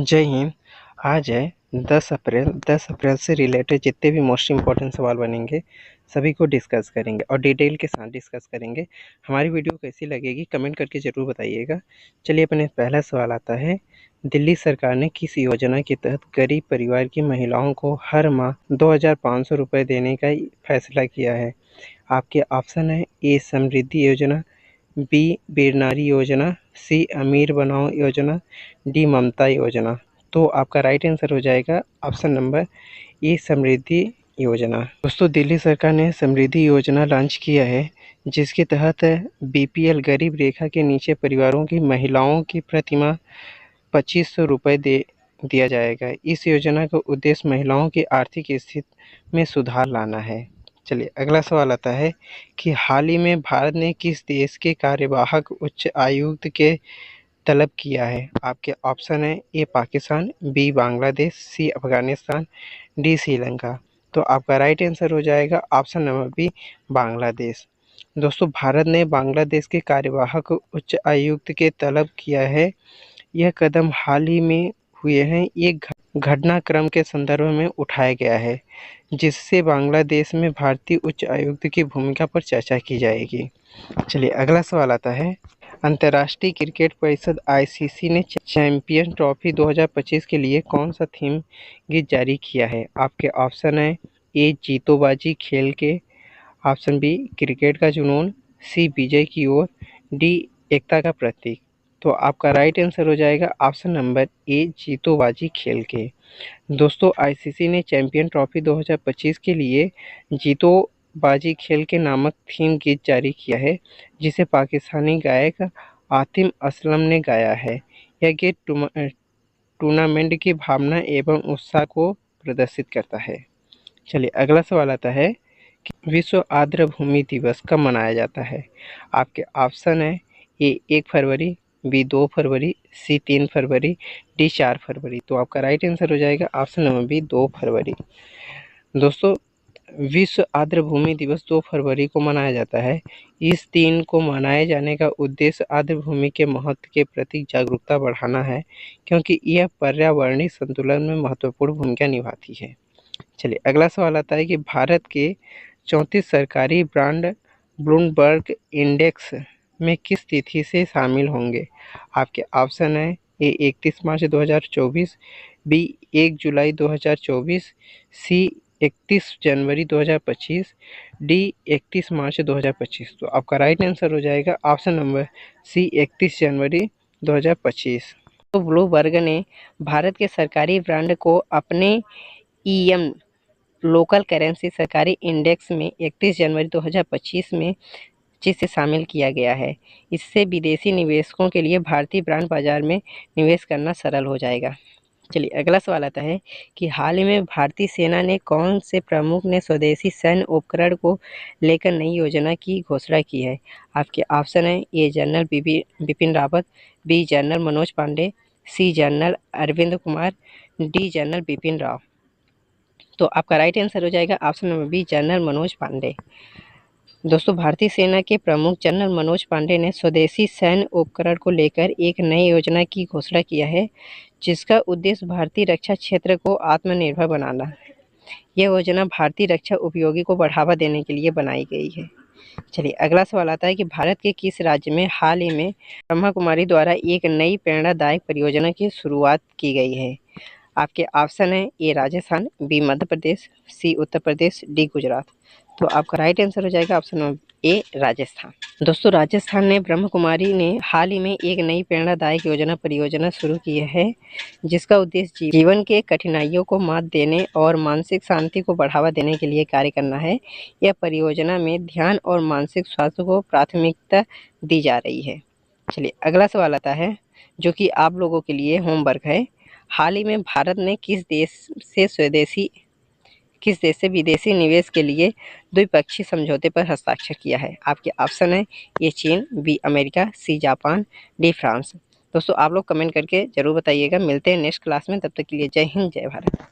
जय हिंद। आज है 10 अप्रैल। 10 अप्रैल से रिलेटेड जितने भी मोस्ट इम्पॉर्टेंट सवाल बनेंगे सभी को डिस्कस करेंगे और डिटेल के साथ डिस्कस करेंगे। हमारी वीडियो कैसी लगेगी कमेंट करके ज़रूर बताइएगा। चलिए अपने पहला सवाल आता है, दिल्ली सरकार ने किस योजना के तहत गरीब परिवार की महिलाओं को हर माह 2500 रुपये देने का फैसला किया है? आपके ऑप्शन है ए समृद्धि योजना, बी वीरनारी योजना, सी अमीर बनाओ योजना, डी ममता योजना। तो आपका राइट आंसर हो जाएगा ऑप्शन नंबर ए समृद्धि योजना। दोस्तों, दिल्ली सरकार ने समृद्धि योजना लॉन्च किया है जिसके तहत बीपीएल गरीब रेखा के नीचे परिवारों की महिलाओं की प्रतिमाह 2500 रुपये दिया जाएगा। इस योजना का उद्देश्य महिलाओं की आर्थिक स्थिति में सुधार लाना है। चलिए अगला सवाल आता है कि हाल ही में भारत ने किस देश के कार्यवाहक उच्च आयुक्त के तलब किया है? आपके ऑप्शन है ए पाकिस्तान, बी बांग्लादेश, सी अफगानिस्तान, डी श्रीलंका। तो आपका राइट आंसर हो जाएगा ऑप्शन नंबर बी बांग्लादेश। दोस्तों, भारत ने बांग्लादेश के कार्यवाहक उच्च आयुक्त के तलब किया है। यह कदम हाल ही में हुए हैं। ये घटनाक्रम के संदर्भ में उठाया गया है जिससे बांग्लादेश में भारतीय उच्च आयुक्त की भूमिका पर चर्चा की जाएगी। चलिए अगला सवाल आता है, अंतर्राष्ट्रीय क्रिकेट परिषद आईसीसी ने चैंपियन ट्रॉफी 2025 के लिए कौन सा थीम गीत जारी किया है? आपके ऑप्शन है ए जीतोबाजी खेल के, ऑप्शन बी क्रिकेट का जुनून, सी विजय की ओर, डी एकता का प्रतीक। तो आपका राइट आंसर हो जाएगा ऑप्शन नंबर ए जीतोबाजी खेल के। दोस्तों, आईसीसी ने चैंपियन ट्रॉफी 2025 के लिए जीतोबाजी खेल के नामक थीम गीत जारी किया है जिसे पाकिस्तानी गायक आतिम असलम ने गाया है। यह गीत टूर्नामेंट की भावना एवं उत्साह को प्रदर्शित करता है। चलिए अगला सवाल आता है कि विश्व आर्द्र भूमि दिवस कब मनाया जाता है? आपके ऑप्शन है ए 1 फरवरी, बी 2 फरवरी, सी 3 फरवरी, डी 4 फरवरी। तो आपका राइट आंसर हो जाएगा ऑप्शन नंबर बी 2 फरवरी। दोस्तों, विश्व आर्द्र भूमि दिवस 2 फरवरी को मनाया जाता है। इस दिन को मनाए जाने का उद्देश्य आर्द्र भूमि के महत्व के प्रति जागरूकता बढ़ाना है क्योंकि यह पर्यावरणीय संतुलन में महत्वपूर्ण भूमिका निभाती है। चलिए अगला सवाल आता है कि भारत के 34 सरकारी ब्रांड ब्लूमबर्ग इंडेक्स में किस तिथि से शामिल होंगे? आपके ऑप्शन है ए 31 मार्च 2024, बी 1 जुलाई 2024, सी 31 जनवरी 2025, डी 31 मार्च 2025। तो आपका राइट आंसर हो जाएगा ऑप्शन नंबर सी 31 जनवरी 2025। तो ब्लूमबर्ग ने भारत के सरकारी ब्रांड को अपने ईएम लोकल करेंसी सरकारी इंडेक्स में 31 जनवरी 2025 में जिसे शामिल किया गया है। इससे विदेशी निवेशकों के लिए भारतीय ब्रांड बाजार में निवेश करना सरल हो जाएगा। चलिए अगला सवाल आता है कि हाल ही में भारतीय सेना ने कौन से प्रमुख ने स्वदेशी सैन्य उपकरण को लेकर नई योजना की घोषणा की है? आपके ऑप्शन है A general Bipin Rawat, B general Manoj Pande, C general Arvind Kumar, D general Bipin Rao. तो आपका राइट आंसर हो जाएगा option number B general Manoj Pande. दोस्तों, भारतीय सेना के प्रमुख जनरल मनोज पांडे ने स्वदेशी सैन्य उपकरण को लेकर एक नई योजना की घोषणा किया है जिसका उद्देश्य भारतीय रक्षा क्षेत्र को आत्मनिर्भर बनाना है। यह योजना भारतीय रक्षा उपयोगी को बढ़ावा देने के लिए बनाई गई है। चलिए अगला सवाल आता है कि भारत के किस राज्य में हाल ही में ब्रह्मा कुमारी द्वारा एक नई प्रेरणादायक परियोजना की शुरुआत की गई है? आपके ऑप्शन है ए राजस्थान, बी मध्य प्रदेश, सी उत्तर प्रदेश, डी गुजरात। तो आपका राइट आंसर हो जाएगा ऑप्शन नंबर ए राजस्थान। दोस्तों, राजस्थान ने ब्रह्म कुमारी ने हाल ही में एक नई प्रेरणादायक परियोजना शुरू की है जिसका उद्देश्य जीवन के कठिनाइयों को मात देने और मानसिक शांति को बढ़ावा देने के लिए कार्य करना है। यह परियोजना में ध्यान और मानसिक स्वास्थ्य को प्राथमिकता दी जा रही है। चलिए अगला सवाल आता है जो कि आप लोगों के लिए होमवर्क है। हाल ही में भारत ने किस देश से विदेशी निवेश के लिए द्विपक्षीय समझौते पर हस्ताक्षर किया है? आपके ऑप्शन है ए चीन, B America, C Japan, D France. दोस्तों, आप लोग कमेंट करके जरूर बताइएगा। मिलते हैं नेक्स्ट क्लास में, तब तक के लिए जय हिंद, जय भारत।